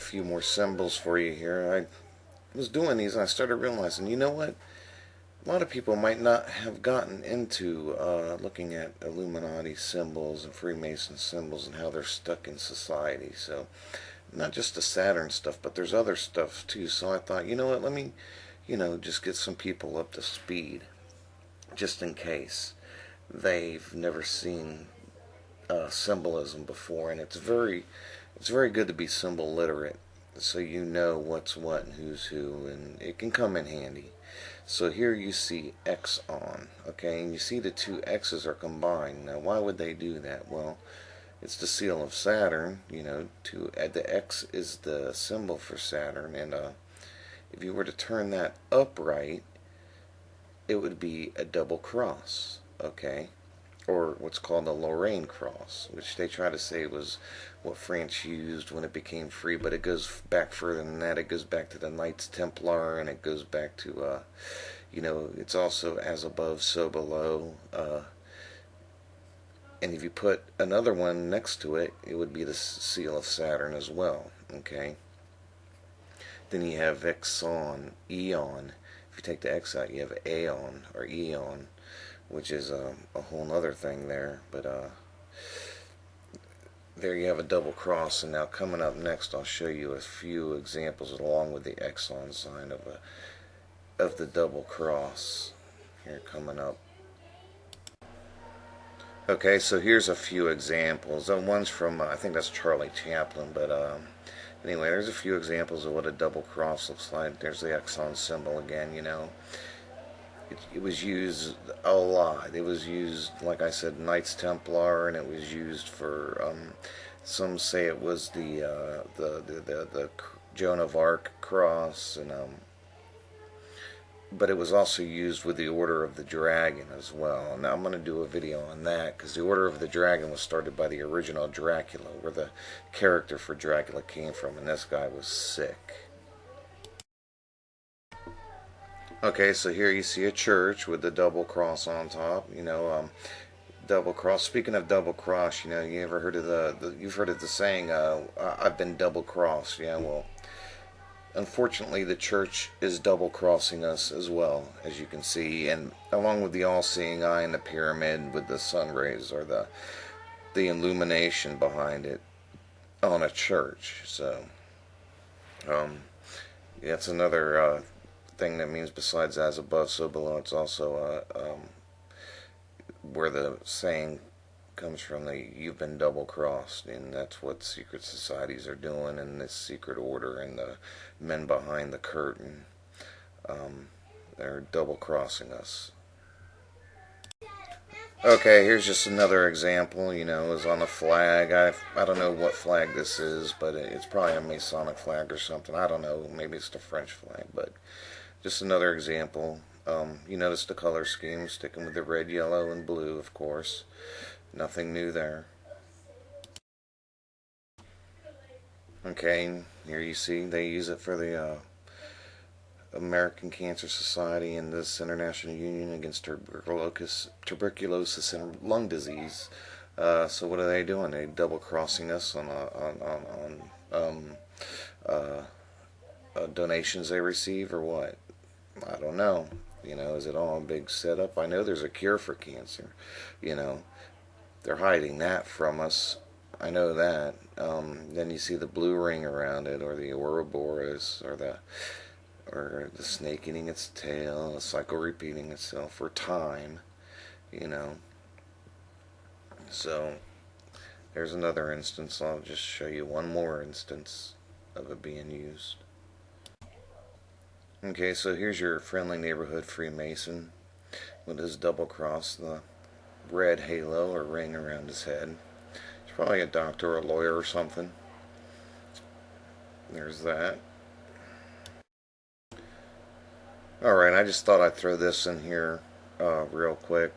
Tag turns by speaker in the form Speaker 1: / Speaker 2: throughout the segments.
Speaker 1: few more symbols for you here. I was doing these and I started realizing, you know what? A lot of people might not have gotten into looking at Illuminati symbols and Freemason symbols and how they're stuck in society. So, not just the Saturn stuff, but there's other stuff too. So I thought, you know what? Let me, just get some people up to speed, just in case they've never seen symbolism before, and it's very good to be symbol literate, so you know what's what and who's who, and it can come in handy. So here you see X on, okay, and you see the two X's are combined. Now, why would they do that? Well, it's the seal of Saturn. To add the X is the symbol for Saturn, and if you were to turn that upright, it would be a double cross, okay? Or what's called a Lorraine cross, which they try to say was what France used when it became free, but it goes back further than that. It goes back to the Knights Templar, and it goes back to, it's also as above, so below. And if you put another one next to it, it would be the seal of Saturn as well, okay? Then you have Exon, Eon. If you take the X out, you have Aeon, or Eon, which is a whole other thing there. But there you have a double cross. And now coming up next, I'll show you a few examples along with the Exon sign of the double cross. Here coming up. Okay, so here's a few examples. One's from, I think that's Charlie Chaplin, but anyway, there's a few examples of what a double cross looks like. There's the Exon symbol again, It was used a lot. It was used, like I said, Knights Templar, and it was used for. Some say it was the Joan of Arc cross, and but it was also used with the Order of the Dragon as well. Now I'm going to do a video on that because the Order of the Dragon was started by the original Dracula, where the character for Dracula came from, and this guy was sick. Okay, so here you see a church with the double cross on top. Double cross. Speaking of double cross, you ever heard of you've heard of the saying, "I've been double crossed." Yeah, well, unfortunately, the church is double crossing us as well, as you can see, and along with the all-seeing eye and the pyramid with the sun rays, or the illumination behind it on a church. So, yeah, it's another thing that means besides as above, so below. It's also where the saying comes from, you've been double crossed, and that's what secret societies are doing in this secret order, and the men behind the curtain, they're double crossing us. Okay, here's just another example. Is on a flag. I don't know what flag this is, but it's probably a Masonic flag or something. I don't know. Maybe it's the French flag, but just another example. You notice the color scheme, sticking with the red, yellow, and blue, of course. Nothing new there. Okay, here you see they use it for the American Cancer Society and this International Union Against Tuberculosis and Lung Disease. So what are they doing? They double crossing us on donations they receive, or what? I don't know. Is it all a big setup? I know there's a cure for cancer. They're hiding that from us. I know that. Then you see the blue ring around it, or the Ouroboros, or the snake eating its tail, the cycle repeating itself, or time. So there's another instance. I'll just show you one more instance of it being used. Okay, so here's your friendly neighborhood Freemason with his double cross, the red halo or ring around his head. He's probably a doctor or a lawyer or something. There's that. Alright, I just thought I'd throw this in here real quick.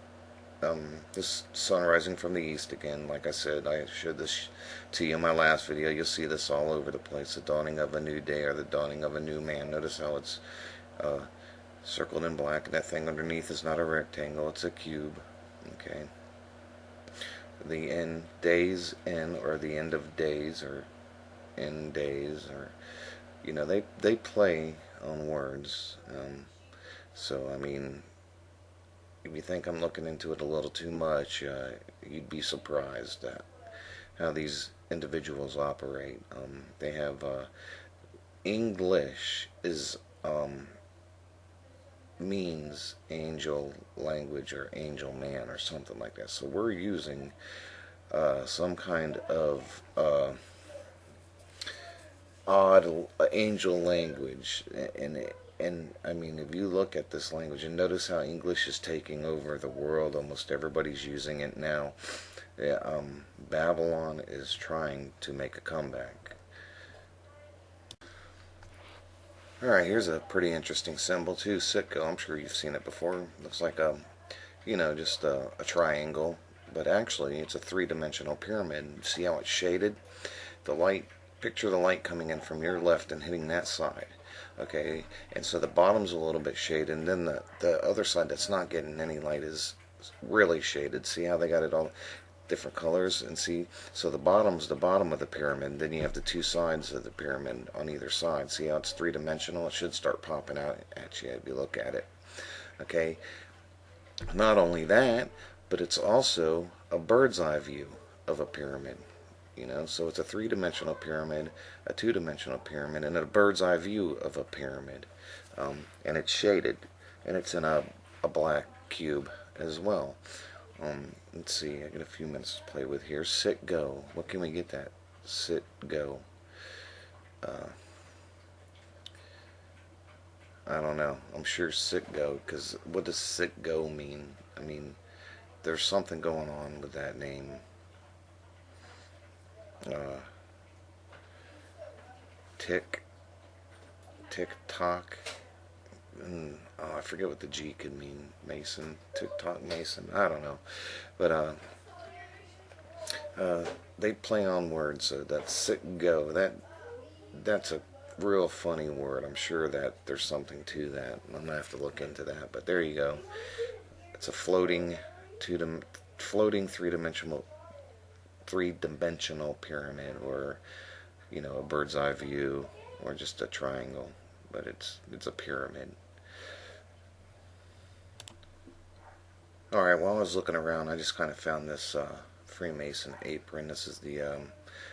Speaker 1: This sun rising from the east again. Like I said, I showed this to you in my last video. You'll see this all over the place. The dawning of a new day, or the dawning of a new man. Notice how it's circled in black, and that thing underneath is not a rectangle, it's a cube. Okay. The end, days end, or the end of days, or in days, or they play on words. So I mean, if you think I'm looking into it a little too much, you'd be surprised at how these individuals operate. They have English is means angel language or angel man or something like that. So we're using some kind of odd angel language, and I mean, if you look at this language and notice how English is taking over the world, almost everybody's using it now. Yeah, Babylon is trying to make a comeback. Alright, here's a pretty interesting symbol too, Sitco. I'm sure you've seen it before. Looks like just a triangle, but actually it's a three-dimensional pyramid. See how it's shaded? The light, picture the light coming in from your left and hitting that side. Okay, and so the bottom's a little bit shaded, and then the other side that's not getting any light is really shaded. See how they got it all different colors? And see, so the bottom's the bottom of the pyramid, then you have the two sides of the pyramid on either side. See how it's three-dimensional? It should start popping out at you if you look at it. Okay, not only that, but it's also a bird's eye view of a pyramid. So it's a three-dimensional pyramid, a two-dimensional pyramid, and a bird's eye view of a pyramid. And it's shaded, and it's in a black cube as well. Let's see, I got a few minutes to play with here. Sit, go. What can we get that? Sit, go. I don't know. I'm sure sit, go, because what does sit, go mean? I mean, there's something going on with that name. Tick, tick tock, and I forget what the G could mean. Mason, tick tock, Mason. I don't know, but they play on words. So that sit go. That's a real funny word. I'm sure that there's something to that. I'm gonna have to look into that. But there you go. It's a floating three-dimensional pyramid, or a bird's eye view, or just a triangle, but it's a pyramid. Alright, while I was looking around, I just kind of found this Freemason apron. This is the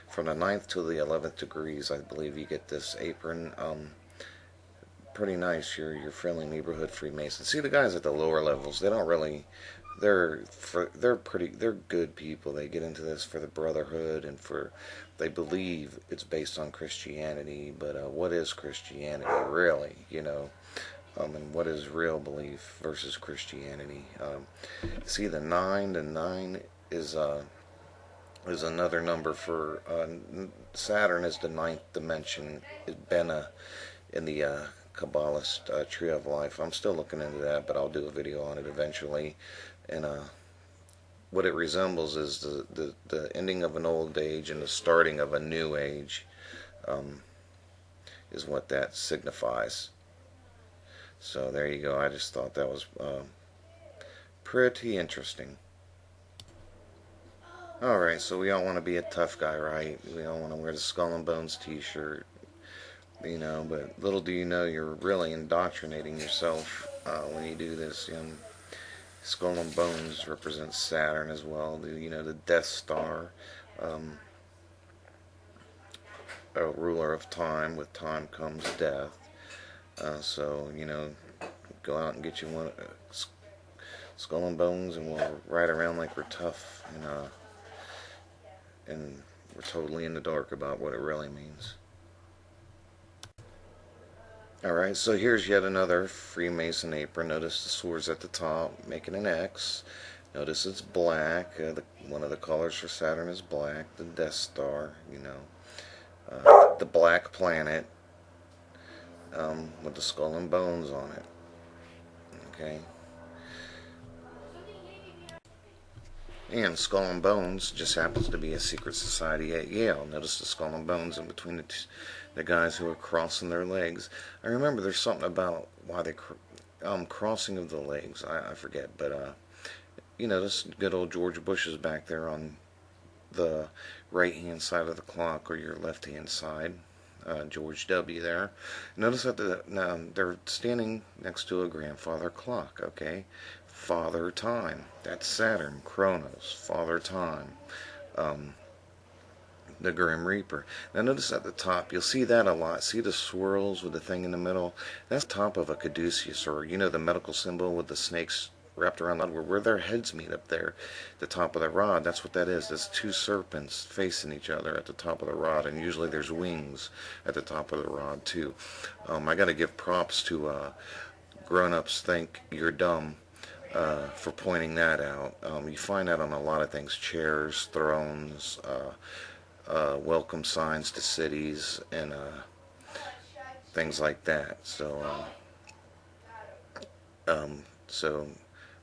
Speaker 1: from the 9th to the 11th degrees, I believe you get this apron. Pretty nice. Your friendly neighborhood Freemason. See, the guys at the lower levels, they don't really, they're good people. They get into this for the brotherhood, and they believe it's based on Christianity. But what is Christianity really? And what is real belief versus Christianity? See, the nine is another number for Saturn is the ninth dimension. It's Bena in the Kabbalist Tree of Life. I'm still looking into that, but I'll do a video on it eventually. And what it resembles is the ending of an old age and the starting of a new age, is what that signifies. So there you go. I just thought that was pretty interesting. Alright, so we all want to be a tough guy, right? We all want to wear the Skull and Bones t-shirt, but little do you know, you're really indoctrinating yourself when you do this. Skull and Bones represents Saturn as well, the Death Star, a ruler of time. With time comes death. So, go out and get you one Skull and Bones, and we'll ride around like we're tough, and we're totally in the dark about what it really means. Alright, so here's yet another Freemason apron. Notice the swords at the top, making an X. Notice it's black. One of the colors for Saturn is black. The Death Star, the black planet, with the Skull and Bones on it. Okay. And Skull and Bones just happens to be a secret society at Yale. Notice the Skull and Bones in between the guys who are crossing their legs. I remember there's something about why they crossing of the legs. I forget, but this good old George Bush is back there on the right hand side of the clock or your left hand side. George W. there. Notice that now they're standing next to a grandfather clock, okay? Father Time. That's Saturn, Chronos, Father Time. Um, the Grim Reaper. Now notice at the top, you'll see that a lot. See the swirls with the thing in the middle? That's the top of a caduceus, or you know the medical symbol with the snakes wrapped around the where their heads meet up there, the top of the rod. That's what that is. That's two serpents facing each other at the top of the rod, and usually there's wings at the top of the rod too. I got to give props to grown-ups think you're dumb for pointing that out. You find that on a lot of things: chairs, thrones, welcome signs to cities, and things like that. So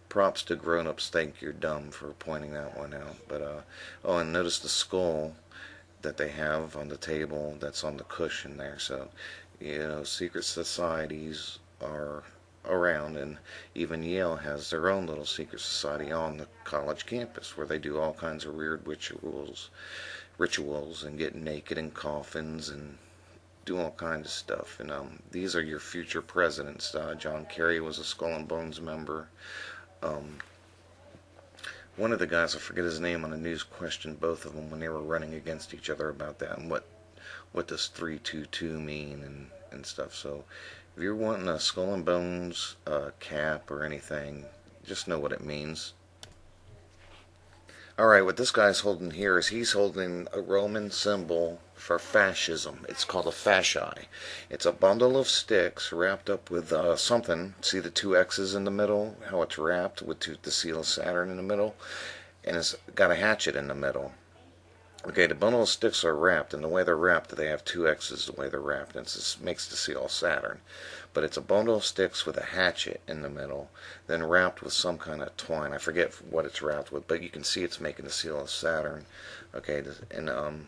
Speaker 1: props to grown-ups think you're dumb for pointing that one out. But oh, and notice the skull that they have on the table that's on the cushion there. So you know, secret societies are around, and even Yale has their own little secret society on the college campus where they do all kinds of weird rituals and get naked in coffins and do all kinds of stuff. And these are your future presidents. John Kerry was a Skull and Bones member. Um, One of the guys, I forget his name, on the news questioned both of them when they were running against each other about that and what does 322 mean and stuff. So if you're wanting a Skull and Bones cap or anything, just know what it means. Alright, what this guy's holding here is he's holding a Roman symbol for fascism. It's called a fasci. It's a bundle of sticks wrapped up with something. See the two X's in the middle? How it's wrapped with the seal of Saturn in the middle? And it's got a hatchet in the middle. Okay, the bundle of sticks are wrapped, and the way they're wrapped, they have two X's the way they're wrapped, and it makes the seal Saturn. But it's a bundle of sticks with a hatchet in the middle, then wrapped with some kind of twine. I forget what it's wrapped with, but you can see it's making the seal of Saturn. Okay, and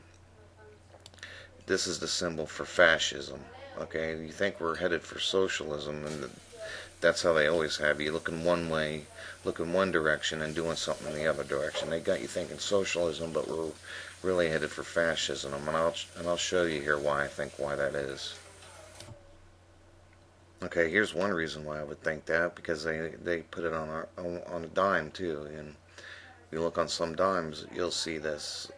Speaker 1: this is the symbol for fascism. Okay, you think we're headed for socialism, and that's how they always have you looking one way, looking one direction, and doing something in the other direction. They got you thinking socialism, but we're really headed for fascism, and I'll show you here why I think why that is. Okay, here's one reason why I would think that, because they put it on a dime too, and if you look on some dimes, you'll see this.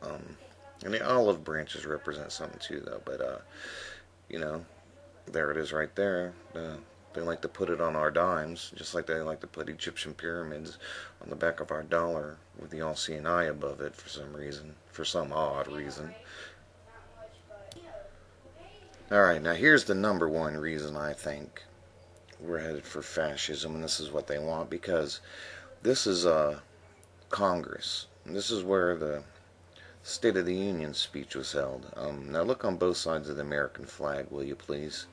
Speaker 1: And the olive branches represent something too, though. But you know, there it is right there. They like to put it on our dimes, just like they like to put Egyptian pyramids on the back of our dollar with the all-seeing eye above it for some reason, for some odd reason. Alright, now here's the number one reason I think we're headed for fascism, and this is what they want, because this is Congress. And this is where the State of the Union speech was held. Now look on both sides of the American flag, will you please?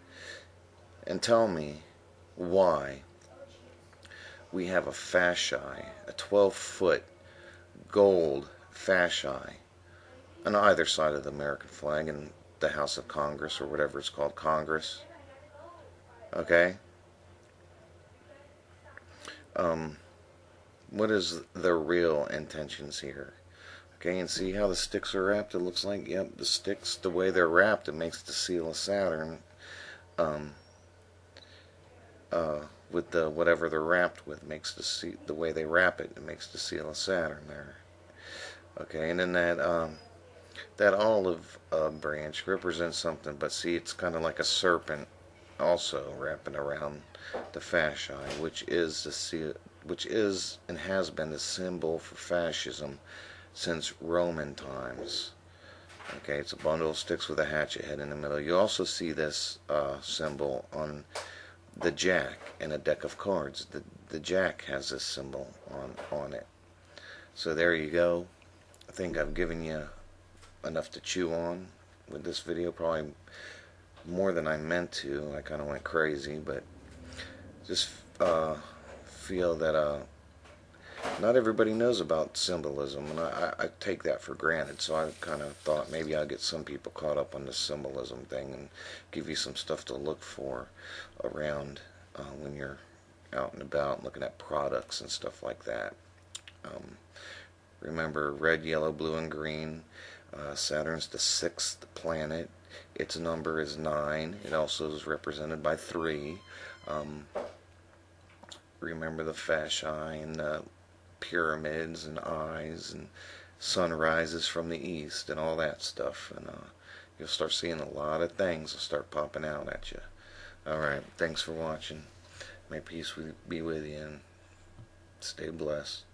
Speaker 1: And tell me why we have a fasci, a 12-foot gold fasci, on either side of the American flag in the House of Congress, or whatever it's called, Congress. Okay? What is the real intentions here? Okay, and see how the sticks are wrapped? It looks like, yep, the sticks, the way they're wrapped, it makes the seal of Saturn. With the whatever they're wrapped with makes the way they wrap it, it makes the seal of Saturn there. Okay, and then that olive branch represents something, but see, it's kind of like a serpent also wrapping around the fasci, which is and has been the symbol for fascism since Roman times. Okay, it's a bundle of sticks with a hatchet head in the middle. You also see this symbol on the jack in a deck of cards. The jack has this symbol on it. So there you go. I think I've given you enough to chew on with this video, probably more than I meant to. I kind of went crazy, but just feel that not everybody knows about symbolism, and I take that for granted. So I kind of thought maybe I'll get some people caught up on the symbolism thing and give you some stuff to look for around when you're out and about looking at products and stuff like that. Remember, red, yellow, blue, and green. Saturn's the 6th planet. Its number is 9. It also is represented by 3. Um, remember the fasciae and the pyramids and eyes, and sun rises from the east and all that stuff. And you'll start seeing a lot of things will start popping out at you. Alright, thanks for watching. May peace be with you, and stay blessed.